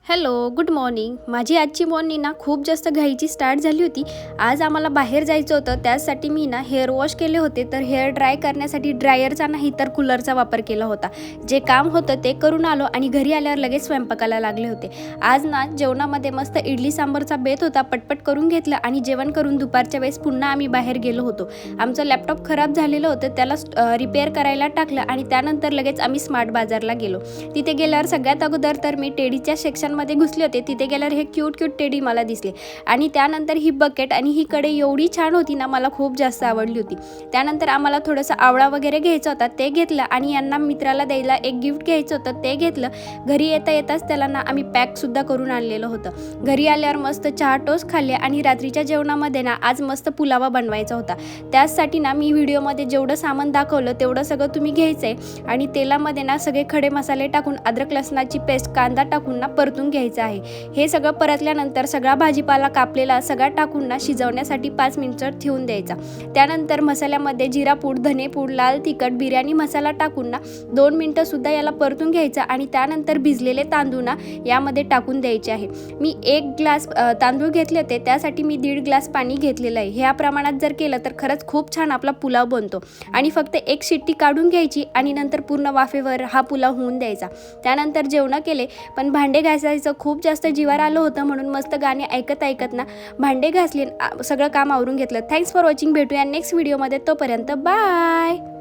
Hello, good morning. माझी आजची morning ना खूप जास्त घाईची स्टार्ट झाली होती. आज आम्हाला बाहेर जायचं होतं, त्यासाठी मी ना हेअर वॉश केले होते. तर हेअर ड्राय करण्यासाठी ड्रायरचा नाही तर कूलरचा वापर केला होता. जे काम होतं ते करून आलो आणि घरी आल्यावर लगेच स्वयंपाकाला लागले होते. आज ना जेवणामध्ये मस्त इडली सांबारचा बेत होता, पटपट करून घेतलं आणि जेवण करून दुपारच्या वेळेस पुन्हा आम्ही बाहेर गेलो होतो. आमचं लॅपटॉप खराब झालेलं होतं, त्याला रिपेअर करायला टाकलं आणि त्यानंतर लगेच आम्ही स्मार्ट बाजारला गेलो. तिथे गेल्यावर सगळ्यात अगोदर तर मी टेडीच्या सेक्शनमध्ये घुसले होते. तिथे गेल्यावर हे क्यूट टेडी मला दिसले आणि त्यानंतर ही बकेट आणि ही कडे एवढी छान होती ना, मला खूप जास्त आवडली होती. त्यानंतर आम्हाला थोडंसं आवळा वगैरे घ्यायचा होता, ते घेतलं आणि यांना मित्राला द्यायला एक गिफ्ट घ्यायचं होतं, ते घेतलं. घरी येताच त्याला ना आम्ही पॅकसुद्धा करून आणलेलं होतं. घरी आल्यावर मस्त चहा टोस्ट खाल्ले आणि रात्रीच्या जेवणामध्ये ना आज मस्त पुलावा बनवायचा होता. त्यासाठी ना मी व्हिडिओमध्ये जेवढं सामान दाखवलं तेवढं सगळं तुम्ही घ्यायचं आहे आणि तेलामध्ये ना सगळे खडे मसाले टाकून अद्रक लसणाची पेस्ट, कांदा टाकून ना परतून घ्यायचं आहे. हे सगळं परतल्यानंतर सगळा भाजीपाला कापलेला सगळा टाकून ना शिजवण्यासाठी 5 मिनिटं ठेवून द्यायचा. त्यानंतर मसाल्यामध्ये जिरापूड, धनेपूड, लाल तिखट, बिर्याणी मसाला टाकून ना 2 मिनिटं सुद्धा याला परतून घ्यायचं आणि त्यानंतर भिजलेले तांदूळ ना यामध्ये टाकून द्यायचे आहे. मी 1 ग्लास तांदूळ घेतले होते, त्यासाठी मी 1.5 ग्लास पाणी घेतलेलं आहे. ह्या प्रमाणात जर केलं तर खरंच खूप छान आपला पुलाव बनतो आणि फक्त 1 शिट्टी काढून घ्यायची आणि नंतर पूर्ण वाफेवर हा पुलाव होऊन द्यायचा. त्यानंतर जेवण केले, पण भांडे घासायचं खूप जास्त जीवावर आलं होतं म्हणून मस्त गाणे ऐकत ना भांडे घासले, सगळं काम आवरून घेतलं. Thanks for watching. भेटूया नेक्स्ट व्हिडिओमध्ये. तोपर्यंत बाय.